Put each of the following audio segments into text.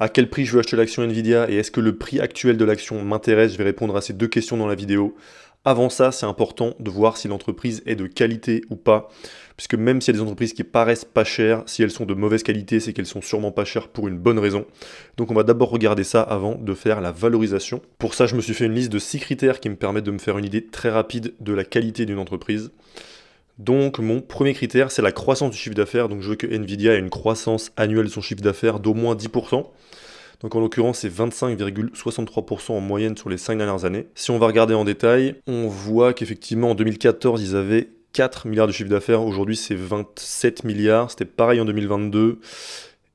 À quel prix je veux acheter l'action Nvidia et est-ce que le prix actuel de l'action m'intéresse? Je vais répondre à ces deux questions dans la vidéo. Avant ça, c'est important de voir si l'entreprise est de qualité ou pas, puisque même s'il y a des entreprises qui paraissent pas chères, si elles sont de mauvaise qualité, c'est qu'elles sont sûrement pas chères pour une bonne raison. Donc on va d'abord regarder ça avant de faire la valorisation. Pour ça, je me suis fait une liste de 6 critères qui me permettent de me faire une idée très rapide de la qualité d'une entreprise. Donc mon premier critère, c'est la croissance du chiffre d'affaires. Donc je veux que Nvidia ait une croissance annuelle de son chiffre d'affaires d'au moins 10%. Donc en l'occurrence, c'est 25,63% en moyenne sur les 5 dernières années. Si on va regarder en détail, on voit qu'effectivement en 2014, ils avaient 4 milliards de chiffre d'affaires. Aujourd'hui, c'est 27 milliards. C'était pareil en 2022.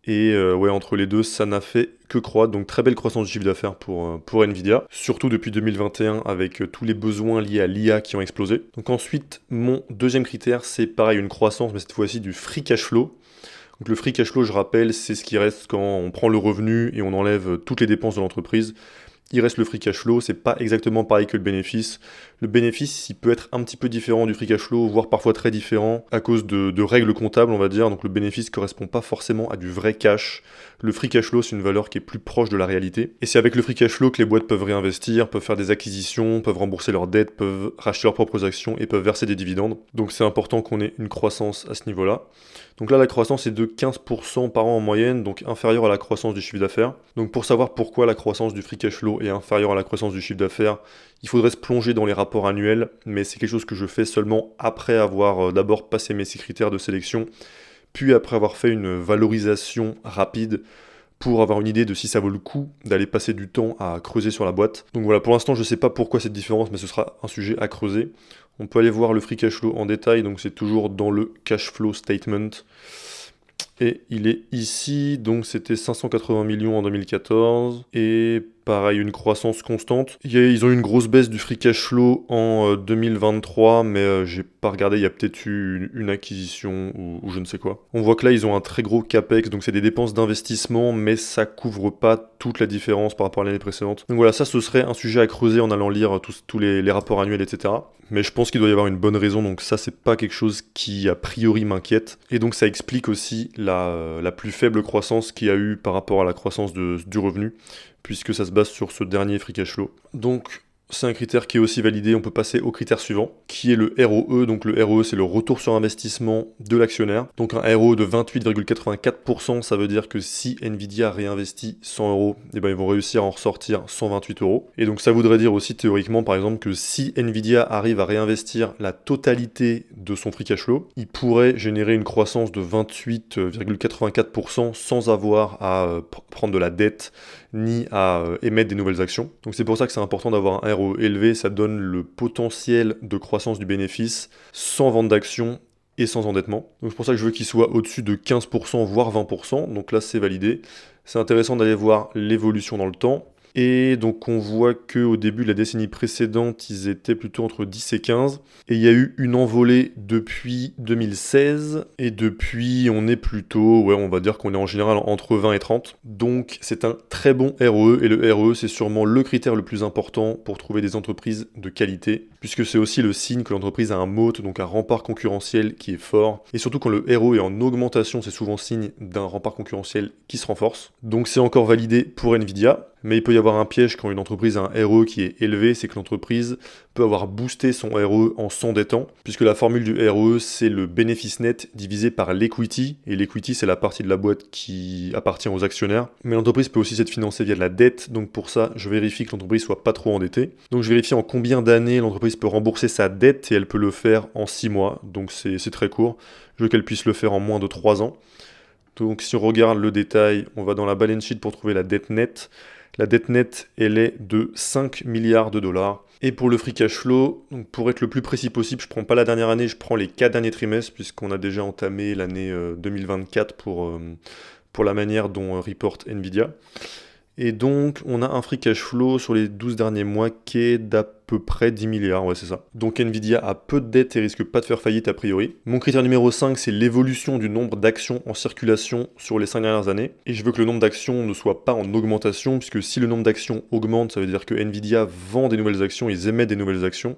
Et ouais, entre les deux, ça n'a fait que croître. Donc très belle croissance du chiffre d'affaires pour Nvidia. Surtout depuis 2021 avec tous les besoins liés à l'IA qui ont explosé. Donc ensuite, mon deuxième critère, c'est pareil, une croissance, mais cette fois-ci du free cash flow. Donc le free cash flow, je rappelle, c'est ce qui reste quand on prend le revenu et on enlève toutes les dépenses de l'entreprise. Il reste le free cash flow, c'est pas exactement pareil que le bénéfice. Le bénéfice, il peut être un petit peu différent du free cash flow, voire parfois très différent, à cause de règles comptables, on va dire. Donc le bénéfice correspond pas forcément à du vrai cash. Le free cash flow, c'est une valeur qui est plus proche de la réalité. Et c'est avec le free cash flow que les boîtes peuvent réinvestir, peuvent faire des acquisitions, peuvent rembourser leurs dettes, peuvent racheter leurs propres actions et peuvent verser des dividendes. Donc c'est important qu'on ait une croissance à ce niveau-là. Donc là, la croissance est de 15% par an en moyenne, donc inférieure à la croissance du chiffre d'affaires. Donc pour savoir pourquoi la croissance du free cash flow est inférieure à la croissance du chiffre d'affaires, il faudrait se plonger dans les rapports annuels, mais c'est quelque chose que je fais seulement après avoir d'abord passé mes 6 critères de sélection, puis après avoir fait une valorisation rapide pour avoir une idée de si ça vaut le coup d'aller passer du temps à creuser sur la boîte. Donc voilà, pour l'instant, je ne sais pas pourquoi cette différence, mais ce sera un sujet à creuser. On peut aller voir le free cash flow en détail, donc c'est toujours dans le cash flow statement. Et il est ici, donc c'était 580 millions en 2014, et pareil, une croissance constante. Ils ont eu une grosse baisse du free cash flow en 2023, mais j'ai pas regardé, il y a peut-être eu une acquisition ou je ne sais quoi. On voit que là, ils ont un très gros capex, donc c'est des dépenses d'investissement, mais ça couvre pas toute la différence par rapport à l'année précédente. Donc voilà, ça ce serait un sujet à creuser en allant lire tous les rapports annuels, etc. Mais je pense qu'il doit y avoir une bonne raison, donc ça c'est pas quelque chose qui a priori m'inquiète. Et donc ça explique aussi la plus faible croissance qu'il y a eu par rapport à la croissance du revenu, puisque ça se base sur ce dernier free cash flow. Donc c'est un critère qui est aussi validé, on peut passer au critère suivant, qui est le ROE. Donc le ROE, c'est le retour sur investissement de l'actionnaire. Donc un ROE de 28,84%, ça veut dire que si Nvidia réinvestit 100 euros, eh ben ils vont réussir à en ressortir 128 euros. Et donc ça voudrait dire aussi théoriquement, par exemple, que si Nvidia arrive à réinvestir la totalité de son free cash flow, il pourrait générer une croissance de 28,84% sans avoir à prendre de la dette ni à émettre des nouvelles actions. Donc c'est pour ça que c'est important d'avoir un ROE élevé, ça donne le potentiel de croissance du bénéfice sans vente d'actions et sans endettement. Donc c'est pour ça que je veux qu'il soit au-dessus de 15%, voire 20%. Donc là c'est validé. C'est intéressant d'aller voir l'évolution dans le temps. Et donc on voit qu'au début de la décennie précédente, ils étaient plutôt entre 10 et 15. Et il y a eu une envolée depuis 2016. Et depuis, on est plutôt, ouais, on va dire qu'on est en général entre 20 et 30. Donc c'est un très bon ROE. Et le ROE, c'est sûrement le critère le plus important pour trouver des entreprises de qualité. Puisque c'est aussi le signe que l'entreprise a un moat, donc un rempart concurrentiel qui est fort. Et surtout quand le ROE est en augmentation, c'est souvent signe d'un rempart concurrentiel qui se renforce. Donc c'est encore validé pour Nvidia. Mais il peut y avoir un piège quand une entreprise a un ROE qui est élevé, c'est que l'entreprise peut avoir boosté son ROE en s'endettant, puisque la formule du ROE, c'est le bénéfice net divisé par l'equity, et l'equity, c'est la partie de la boîte qui appartient aux actionnaires. Mais l'entreprise peut aussi s'être financée via de la dette, donc pour ça, je vérifie que l'entreprise soit pas trop endettée. Donc je vérifie en combien d'années l'entreprise peut rembourser sa dette, et elle peut le faire en 6 mois, donc c'est très court. Je veux qu'elle puisse le faire en moins de 3 ans. Donc si on regarde le détail, on va dans la balance sheet pour trouver la dette nette. La dette nette, elle est de 5 milliards de dollars. Et pour le free cash flow, donc pour être le plus précis possible, je ne prends pas la dernière année, je prends les 4 derniers trimestres, puisqu'on a déjà entamé l'année 2024 pour la manière dont reporte Nvidia. Et donc, on a un free cash flow sur les 12 derniers mois qui est d'à peu près 10 milliards, ouais c'est ça. Donc Nvidia a peu de dettes et risque pas de faire faillite a priori. Mon critère numéro 5, c'est l'évolution du nombre d'actions en circulation sur les 5 dernières années. Et je veux que le nombre d'actions ne soit pas en augmentation, puisque si le nombre d'actions augmente, ça veut dire que Nvidia vend des nouvelles actions, ils émettent des nouvelles actions.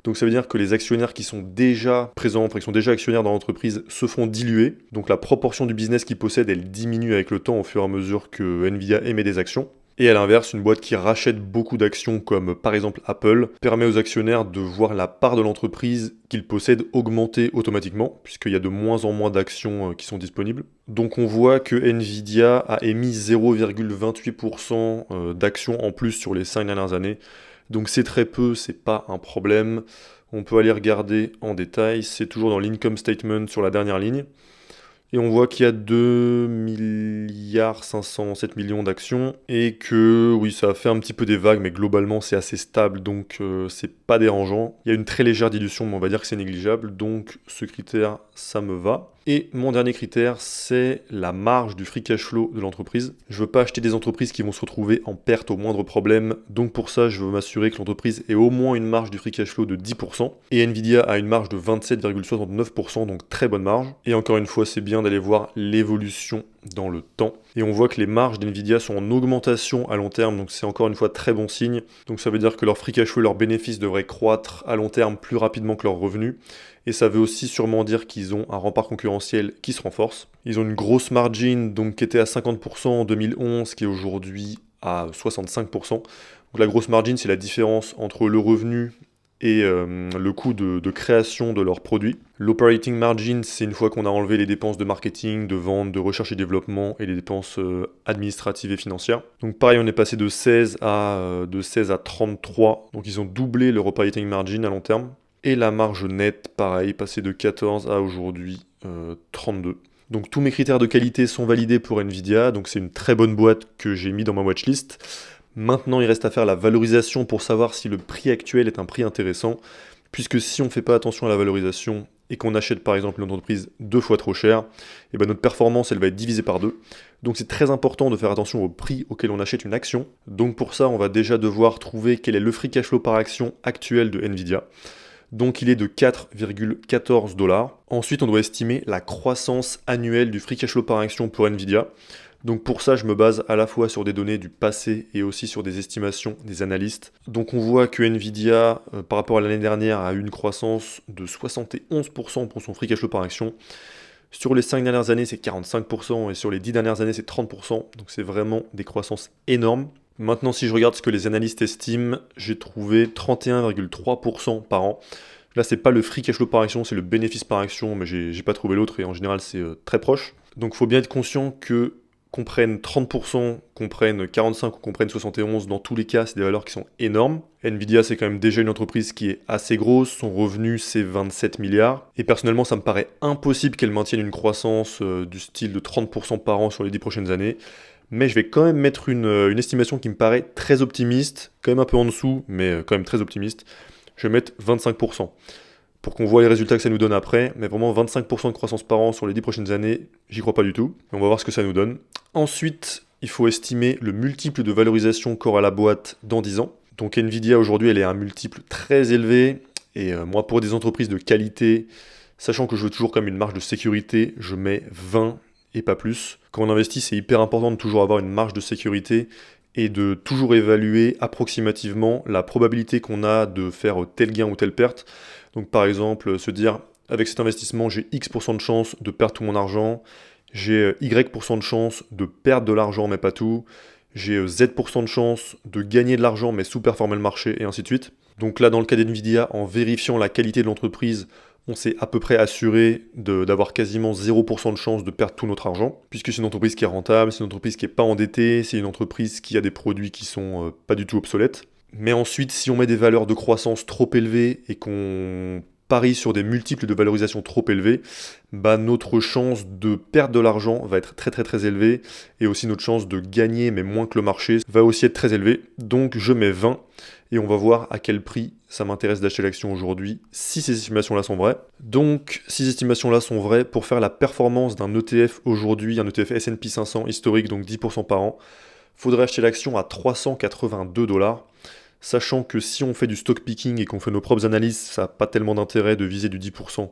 Donc ça veut dire que les actionnaires qui sont déjà présents, qui sont déjà actionnaires dans l'entreprise, se font diluer. Donc la proportion du business qu'ils possèdent, elle diminue avec le temps au fur et à mesure que Nvidia émet des actions. Et à l'inverse, une boîte qui rachète beaucoup d'actions, comme par exemple Apple, permet aux actionnaires de voir la part de l'entreprise qu'ils possèdent augmenter automatiquement, puisqu'il y a de moins en moins d'actions qui sont disponibles. Donc on voit que Nvidia a émis 0,28% d'actions en plus sur les 5 dernières années. Donc c'est très peu, c'est pas un problème. On peut aller regarder en détail, c'est toujours dans l'income statement sur la dernière ligne. Et on voit qu'il y a 2,507 milliards d'actions et que oui, ça a fait un petit peu des vagues, mais globalement c'est assez stable, donc c'est pas dérangeant. Il y a une très légère dilution, mais on va dire que c'est négligeable, donc ce critère, ça me va. Et mon dernier critère, c'est la marge du free cash flow de l'entreprise. Je veux pas acheter des entreprises qui vont se retrouver en perte au moindre problème, donc pour ça, je veux m'assurer que l'entreprise ait au moins une marge du free cash flow de 10%. Et Nvidia a une marge de 27,69%, donc très bonne marge. Et encore une fois, c'est bien d'aller voir l'évolution dans le temps. Et on voit que les marges d'Nvidia sont en augmentation à long terme, donc c'est encore une fois très bon signe. Donc ça veut dire que leur free cash flow et leurs bénéfices devraient croître à long terme plus rapidement que leurs revenus. Et ça veut aussi sûrement dire qu'ils ont un rempart concurrentiel qui se renforce. Ils ont une grosse margin donc, qui était à 50% en 2011, qui est aujourd'hui à 65%. Donc la grosse margin, c'est la différence entre le revenu et le coût de création de leurs produits. L'operating margin, c'est une fois qu'on a enlevé les dépenses de marketing, de vente, de recherche et développement et les dépenses administratives et financières. Donc pareil, on est passé de 16 à 33, donc ils ont doublé leur operating margin à long terme. Et la marge nette, pareil, passée de 14 à aujourd'hui 32. Donc tous mes critères de qualité sont validés pour Nvidia, donc c'est une très bonne boîte que j'ai mis dans ma watchlist. Maintenant, il reste à faire la valorisation pour savoir si le prix actuel est un prix intéressant, puisque si on ne fait pas attention à la valorisation et qu'on achète par exemple une entreprise 2 fois trop cher, et ben notre performance elle va être divisée par 2. Donc c'est très important de faire attention au prix auquel on achète une action. Donc pour ça, on va déjà devoir trouver quel est le free cash flow par action actuel de Nvidia. Donc il est de 4,14 $. Ensuite, on doit estimer la croissance annuelle du free cash flow par action pour Nvidia. Donc pour ça, je me base à la fois sur des données du passé et aussi sur des estimations des analystes. Donc on voit que Nvidia, par rapport à l'année dernière, a eu une croissance de 71% pour son free cash flow par action. Sur les 5 dernières années, c'est 45% et sur les 10 dernières années, c'est 30%. Donc c'est vraiment des croissances énormes. Maintenant, si je regarde ce que les analystes estiment, j'ai trouvé 31,3% par an. Là, c'est pas le free cash flow par action, c'est le bénéfice par action, mais j'ai pas trouvé l'autre et en général, c'est très proche. Donc, il faut bien être conscient que qu'on prenne 30%, qu'on prenne 45% ou qu'on prenne 71%, dans tous les cas, c'est des valeurs qui sont énormes. Nvidia, c'est quand même déjà une entreprise qui est assez grosse, son revenu, c'est 27 milliards. Et personnellement, ça me paraît impossible qu'elle maintienne une croissance du style de 30% par an sur les 10 prochaines années. Mais je vais quand même mettre une estimation qui me paraît très optimiste, quand même un peu en dessous, mais quand même très optimiste. Je vais mettre 25%. Pour qu'on voit les résultats que ça nous donne après, mais vraiment 25% de croissance par an sur les 10 prochaines années, j'y crois pas du tout. On va voir ce que ça nous donne. Ensuite, il faut estimer le multiple de valorisation qu'aura la boîte dans 10 ans. Donc Nvidia aujourd'hui, elle est à un multiple très élevé, et moi pour des entreprises de qualité, sachant que je veux toujours comme une marge de sécurité, je mets 20 et pas plus. Quand on investit, c'est hyper important de toujours avoir une marge de sécurité et de toujours évaluer approximativement la probabilité qu'on a de faire tel gain ou telle perte. Donc par exemple, se dire, avec cet investissement, j'ai X% de chance de perdre tout mon argent, j'ai Y% de chance de perdre de l'argent mais pas tout, j'ai Z% de chance de gagner de l'argent mais sous-performer le marché, et ainsi de suite. Donc là, dans le cas d'Nvidia, en vérifiant la qualité de l'entreprise, on s'est à peu près assuré d'avoir quasiment 0% de chance de perdre tout notre argent, puisque c'est une entreprise qui est rentable, c'est une entreprise qui n'est pas endettée, c'est une entreprise qui a des produits qui sont pas du tout obsolètes. Mais ensuite, si on met des valeurs de croissance trop élevées et qu'on parie sur des multiples de valorisation trop élevés, bah notre chance de perdre de l'argent va être très très très élevée, et aussi notre chance de gagner, mais moins que le marché, va aussi être très élevée. Donc je mets 20, et on va voir à quel prix ça m'intéresse d'acheter l'action aujourd'hui, si ces estimations-là sont vraies. Donc, si ces estimations-là sont vraies, pour faire la performance d'un ETF aujourd'hui, un ETF S&P 500 historique, donc 10% par an, il faudrait acheter l'action à 382 $. Sachant que si on fait du stock picking et qu'on fait nos propres analyses, ça n'a pas tellement d'intérêt de viser du 10%.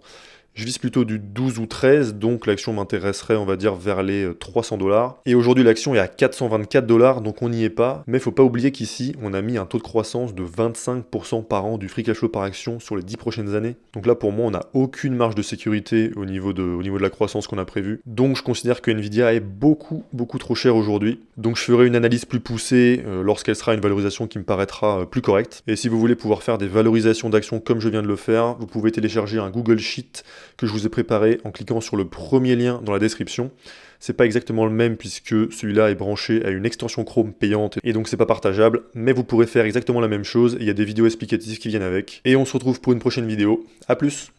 Je vise plutôt du 12 ou 13, donc l'action m'intéresserait, on va dire, vers les 300 $. Et aujourd'hui, l'action est à 424 $, donc on n'y est pas. Mais faut pas oublier qu'ici, on a mis un taux de croissance de 25% par an du free cash flow par action sur les 10 prochaines années. Donc là, pour moi, on n'a aucune marge de sécurité au niveau de la croissance qu'on a prévue. Donc je considère que Nvidia est beaucoup trop cher aujourd'hui. Donc je ferai une analyse plus poussée lorsqu'elle sera une valorisation qui me paraîtra plus correcte. Et si vous voulez pouvoir faire des valorisations d'actions comme je viens de le faire, vous pouvez télécharger un Google Sheet que je vous ai préparé en cliquant sur le premier lien dans la description. C'est pas exactement le même puisque celui-là est branché à une extension Chrome payante et donc c'est pas partageable, mais vous pourrez faire exactement la même chose, il y a des vidéos explicatives qui viennent avec. Et on se retrouve pour une prochaine vidéo. A plus!